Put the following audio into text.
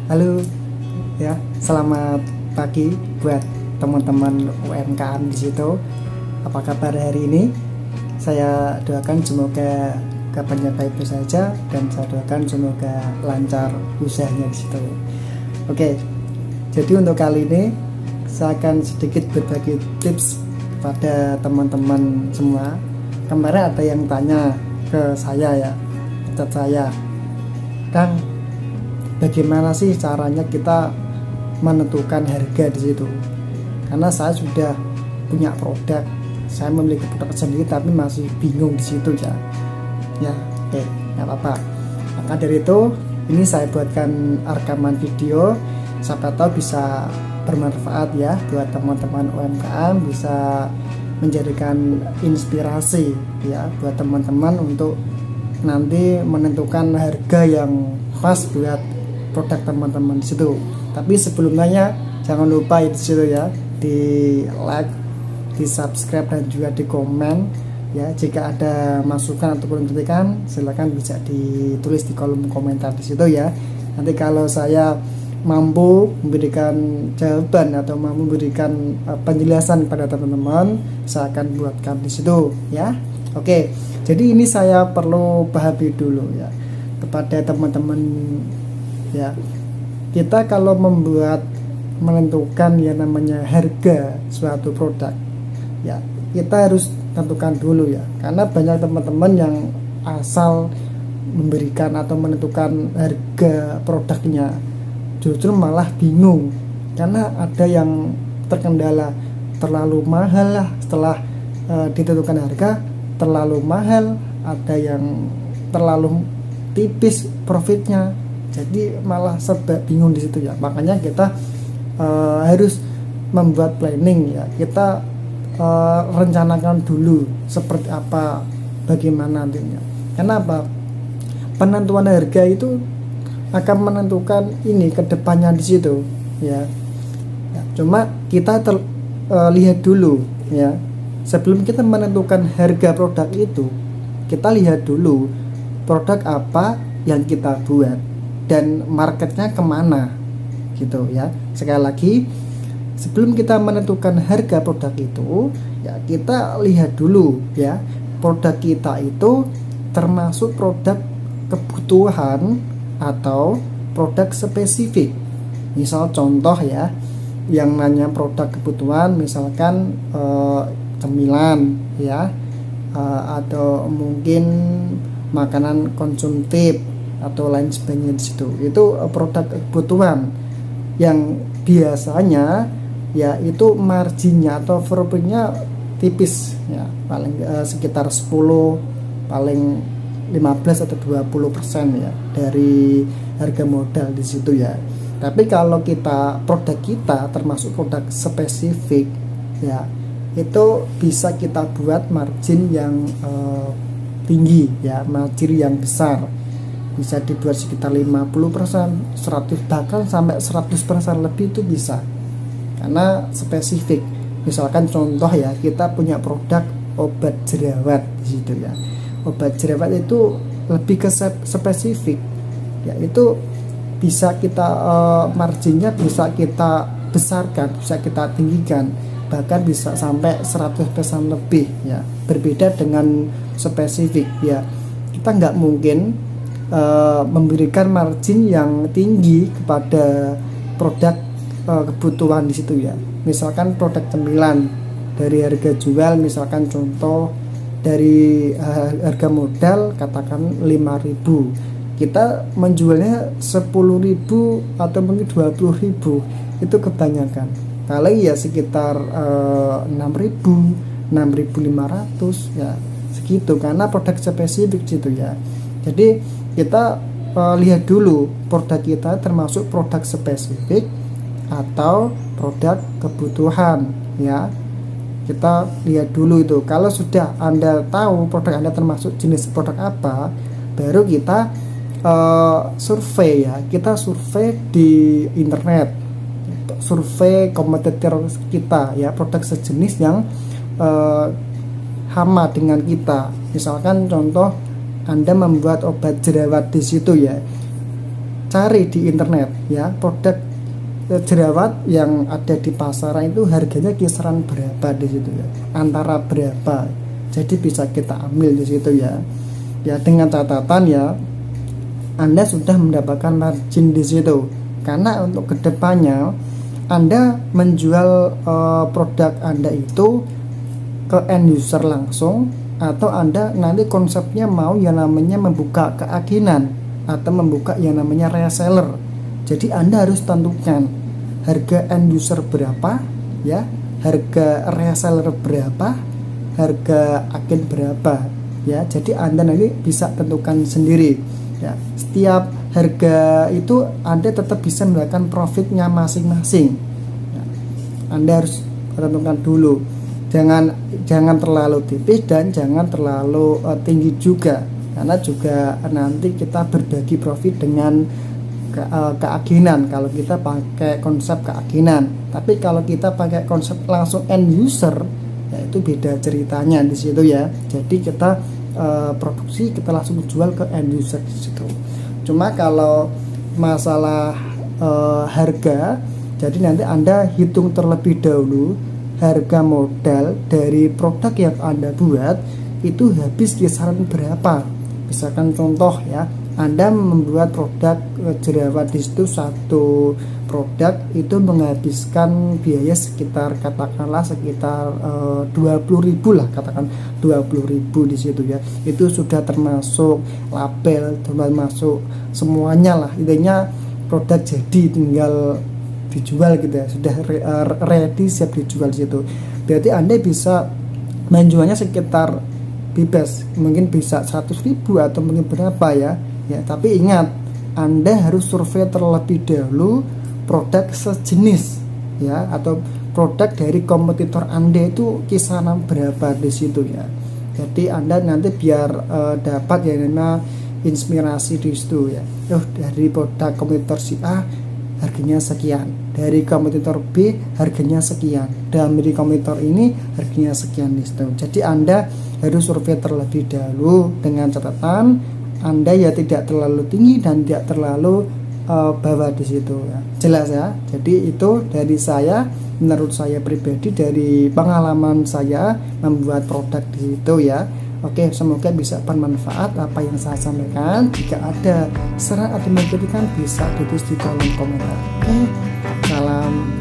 Halo ya, selamat pagi buat teman-teman UMKM di situ. Apa kabar hari ini? Saya doakan semoga kabarnya baik-baik saja dan saya doakan semoga lancar usahanya di situ. Oke, jadi untuk kali ini saya akan sedikit berbagi tips kepada teman-teman semua. Kemarin ada yang tanya ke saya chat saya, Kang, bagaimana sih caranya kita menentukan harga di situ? Karena saya sudah punya produk, saya memiliki produk sendiri tapi masih bingung di situ ya. Ya, oke, nggak apa-apa. Maka dari itu, ini saya buatkan rekaman video, siapa tahu bisa bermanfaat ya buat teman-teman UMKM, bisa menjadikan inspirasi ya buat teman-teman untuk nanti menentukan harga yang pas buat produk teman-teman di situ. Tapi sebelumnya jangan lupa di situ ya, di like, di subscribe dan juga di komen ya. Jika ada masukan ataupun kritikan silakan bisa ditulis di kolom komentar di situ ya. Nanti kalau saya mampu memberikan jawaban atau mampu memberikan penjelasan pada teman-teman, saya akan buatkan di situ ya. Oke, jadi ini saya perlu pahami dulu ya kepada teman-teman ya. Kita kalau menentukan yang namanya harga suatu produk ya, kita harus tentukan dulu ya, karena banyak teman-teman yang asal memberikan atau menentukan harga produknya justru malah bingung karena ada yang terkendala terlalu mahal lah. Setelah ditentukan harga terlalu mahal, ada yang terlalu tipis profitnya, jadi malah serba bingung di situ ya. Makanya kita harus membuat planning ya, kita rencanakan dulu seperti apa, bagaimana nantinya. Kenapa? Penentuan harga itu akan menentukan ini kedepannya di situ ya. Cuma kita lihat dulu ya, sebelum kita menentukan harga produk itu, kita lihat dulu produk apa yang kita buat dan marketnya kemana gitu ya. Sekali lagi, sebelum kita menentukan harga produk itu ya, kita lihat dulu ya, produk kita itu termasuk produk kebutuhan atau produk spesifik. Misal contoh ya, yang nanya produk kebutuhan misalkan cemilan ya, atau mungkin makanan konsumtif atau lain sebagainya di situ. Itu produk kebutuhan yang biasanya ya itu marginnya atau profitnya tipis ya, paling sekitar 10, paling 15 atau 20% ya dari harga modal di situ ya. Tapi kalau produk kita termasuk produk spesifik ya, itu bisa kita buat margin yang tinggi ya, margin yang besar. Bisa dibuat sekitar 50%, 100, bahkan sampai 100% lebih itu bisa. Karena spesifik. Misalkan contoh ya, kita punya produk obat jerawat di situ ya. Obat jerawat itu lebih ke spesifik ya, itu bisa kita marginnya bisa kita besarkan, bisa kita tinggikan, bahkan bisa sampai 100% lebih ya. Berbeda dengan spesifik ya, kita nggak mungkin memberikan margin yang tinggi kepada produk kebutuhan di situ ya. Misalkan produk cemilan, dari harga jual misalkan contoh dari harga modal katakan 5.000, kita menjualnya 10.000 atau mungkin 20.000, itu kebanyakan. Paling ya sekitar 6.000, 6.500 ya, segitu, karena produk spesifik gitu ya. Jadi kita lihat dulu produk kita termasuk produk spesifik atau produk kebutuhan ya. Kita lihat dulu itu. Kalau sudah Anda tahu produk Anda termasuk jenis produk apa, baru kita survei ya. Kita survei di internet, survei kompetitor kita ya, produk sejenis yang sama dengan kita. Misalkan contoh Anda membuat obat jerawat di situ ya, cari di internet ya, produk jerawat yang ada di pasaran itu harganya kisaran berapa di situ ya, antara berapa, jadi bisa kita ambil di situ ya. Ya dengan catatan ya, Anda sudah mendapatkan margin di situ, karena untuk kedepannya Anda menjual produk Anda itu ke end user langsung, atau Anda nanti konsepnya mau yang namanya membuka keagenan atau membuka yang namanya reseller. Jadi Anda harus tentukan harga end user berapa ya, harga reseller berapa, harga agen berapa ya. Jadi Anda nanti bisa tentukan sendiri ya. Setiap harga itu Anda tetap bisa mendapatkan profitnya masing-masing ya. Anda harus tentukan dulu, jangan terlalu tipis dan jangan terlalu tinggi juga, karena juga nanti kita berbagi profit dengan keagenan kalau kita pakai konsep keagenan. Tapi kalau kita pakai konsep langsung end user ya, itu beda ceritanya di situ ya. Jadi kita produksi, kita langsung jual ke end user di situ. Cuma kalau masalah harga, jadi nanti Anda hitung terlebih dahulu harga modal dari produk yang Anda buat itu habis kisaran berapa. Misalkan contoh ya, Anda membuat produk jerawat di situ, satu produk itu menghabiskan biaya sekitar katakanlah sekitar 20.000 lah, katakan 20.000 di situ ya. Itu sudah termasuk label, termasuk semuanya lah. Intinya produk jadi tinggal dijual gitu ya, sudah ready siap dijual di situ. Berarti Anda bisa menjualnya sekitar bebas, mungkin bisa 100.000 atau mungkin berapa ya. Ya, tapi ingat, Anda harus survei terlebih dahulu produk sejenis ya, atau produk dari kompetitor Anda itu kisaran berapa di situ ya. Jadi Anda nanti biar dapat yang namanya inspirasi di situ ya. Dari produk kompetitor si A harganya sekian, dari kompetitor B harganya sekian, dan dari kompetitor ini harganya sekian di situ. Jadi Anda harus survei terlebih dahulu dengan catatan Anda ya tidak terlalu tinggi dan tidak terlalu bawah di situ ya. Jelas ya. Jadi itu dari saya, menurut saya pribadi, dari pengalaman saya membuat produk di situ ya. Oke, semoga bisa bermanfaat apa yang saya sampaikan. Jika ada saran atau masukan bisa ditulis di kolom komentar. Oke, salam